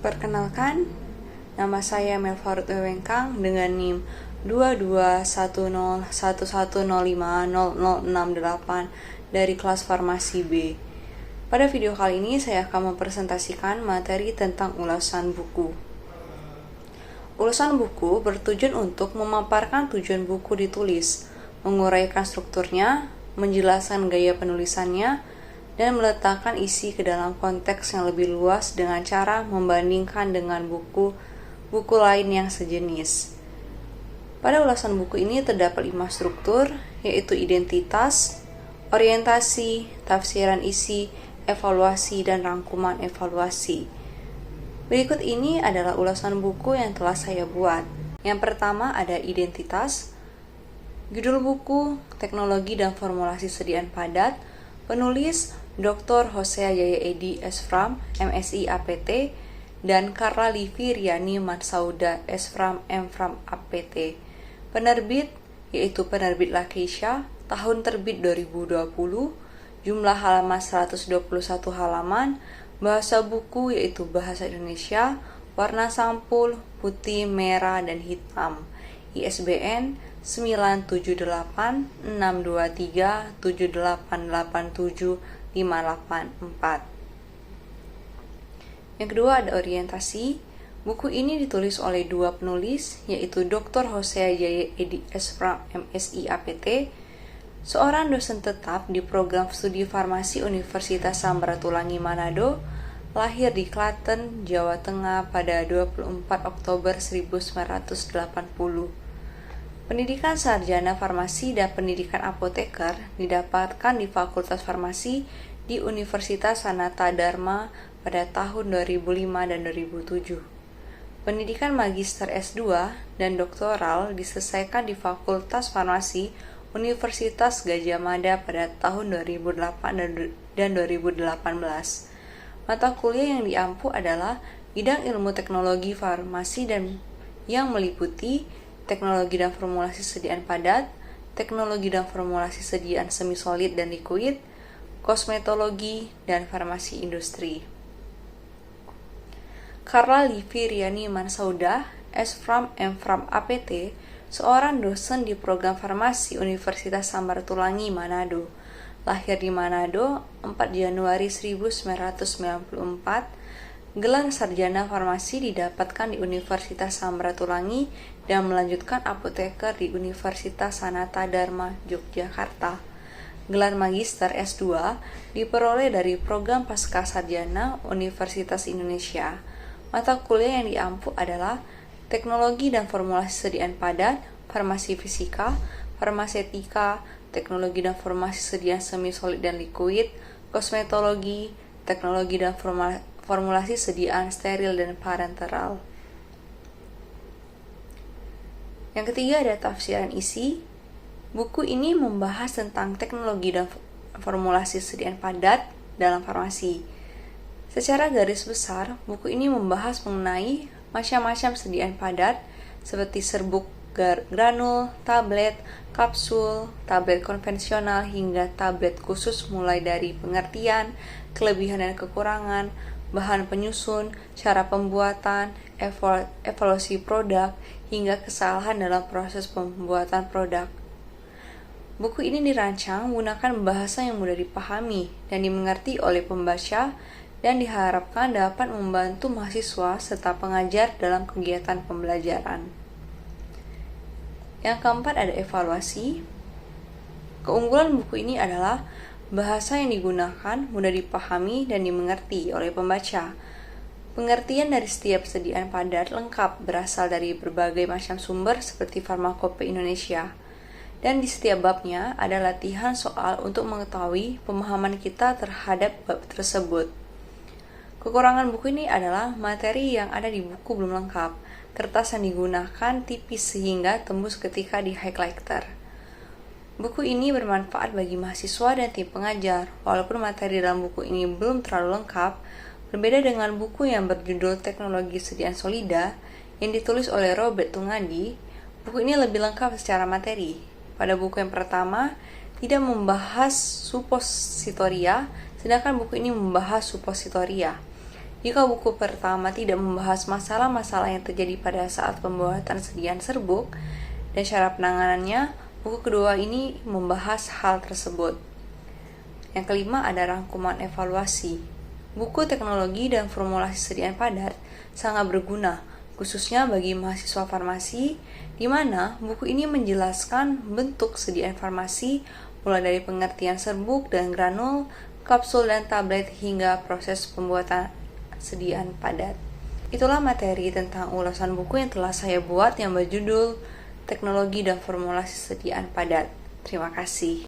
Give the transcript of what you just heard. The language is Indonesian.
Perkenalkan, nama saya Melfarud Wewengkang dengan NIM 221011050068 dari kelas Farmasi B. Pada video kali ini saya akan mempresentasikan materi tentang ulasan buku. Ulasan buku bertujuan untuk memaparkan tujuan buku ditulis, menguraikan strukturnya, menjelaskan gaya penulisannya, dan meletakkan isi ke dalam konteks yang lebih luas dengan cara membandingkan dengan buku lain yang sejenis. Pada ulasan buku ini terdapat 5 struktur, yaitu identitas, orientasi, tafsiran isi, evaluasi, dan rangkuman evaluasi. Berikut ini adalah ulasan buku yang telah saya buat. Yang pertama ada identitas, judul buku, teknologi dan formulasi sediaan padat, penulis Dr. Hosea Jaya Edi S.Fram, MSI APT, dan Carla Livi Riani Mansauda S.Fram, M.Fram APT. Penerbit yaitu Penerbit Lakeisha, tahun terbit 2020, jumlah halaman 121 halaman, bahasa buku yaitu bahasa Indonesia, warna sampul putih, merah, dan hitam. ISBN 9786237887584. Yang kedua ada orientasi. Buku ini ditulis oleh dua penulis, yaitu Dr. Hosea Jaya Edi S.Fram, MSI APT, seorang dosen tetap di program studi farmasi Universitas Samratulangi Manado, lahir di Klaten, Jawa Tengah pada 24 Oktober 1980. Pendidikan sarjana farmasi dan pendidikan apoteker didapatkan di Fakultas Farmasi di Universitas Sanata Dharma pada tahun 2005 dan 2007. Pendidikan magister S2 dan doktoral diselesaikan di Fakultas Farmasi Universitas Gadjah Mada pada tahun 2008 dan 2018. Mata kuliah yang diampu adalah bidang ilmu teknologi farmasi dan yang meliputi teknologi dan formulasi sediaan padat, teknologi dan formulasi sediaan semi-solid dan liquid, kosmetologi, dan farmasi industri. Carla Livi Riani Mansauda, S.Fram, M.Fram APT, seorang dosen di program farmasi Universitas Samratulangi Manado, lahir di Manado 4 Januari 1994. Gelar sarjana farmasi didapatkan di Universitas Samratulangi dan melanjutkan apoteker di Universitas Sanata Dharma, Yogyakarta. Gelar magister S2 diperoleh dari program Pascasarjana Universitas Indonesia. Mata kuliah yang diampu adalah teknologi dan formulasi sediaan padat, farmasi fisika, farmasetika, teknologi dan formulasi sediaan semi-solid dan liquid, kosmetologi, teknologi dan formulasi sediaan steril dan parenteral. Yang ketiga ada tafsiran isi. Buku ini membahas tentang teknologi dan formulasi sediaan padat dalam farmasi. Secara garis besar, buku ini membahas mengenai macam-macam sediaan padat seperti serbuk granul, tablet, kapsul, tablet konvensional hingga tablet khusus, mulai dari pengertian, kelebihan dan kekurangan, bahan penyusun, cara pembuatan, evaluasi produk, hingga kesalahan dalam proses pembuatan produk. Buku ini dirancang menggunakan bahasa yang mudah dipahami dan dimengerti oleh pembaca dan diharapkan dapat membantu mahasiswa serta pengajar dalam kegiatan pembelajaran. Yang keempat ada evaluasi. Keunggulan buku ini adalah bahasa yang digunakan mudah dipahami dan dimengerti oleh pembaca. Pengertian dari setiap sediaan padat lengkap berasal dari berbagai macam sumber seperti Farmakope Indonesia. Dan di setiap babnya ada latihan soal untuk mengetahui pemahaman kita terhadap bab tersebut. Kekurangan buku ini adalah materi yang ada di buku belum lengkap. Kertas yang digunakan tipis sehingga tembus ketika di highlighter. Buku ini bermanfaat bagi mahasiswa dan tim pengajar. Walaupun materi dalam buku ini belum terlalu lengkap, berbeda dengan buku yang berjudul Teknologi Sediaan Solida yang ditulis oleh Robert Tungadi, buku ini lebih lengkap secara materi. Pada buku yang pertama, tidak membahas suppositoria, sedangkan buku ini membahas suppositoria. Jika buku pertama tidak membahas masalah-masalah yang terjadi pada saat pembuatan sediaan serbuk dan cara penanganannya, buku kedua ini membahas hal tersebut. Yang kelima ada rangkuman evaluasi. Buku teknologi dan formulasi sediaan padat sangat berguna, khususnya bagi mahasiswa farmasi, di mana buku ini menjelaskan bentuk sediaan farmasi mulai dari pengertian serbuk dan granul, kapsul dan tablet hingga proses pembuatan sediaan padat. Itulah materi tentang ulasan buku yang telah saya buat yang berjudul Teknologi dan Formulasi Sediaan Padat. Terima kasih.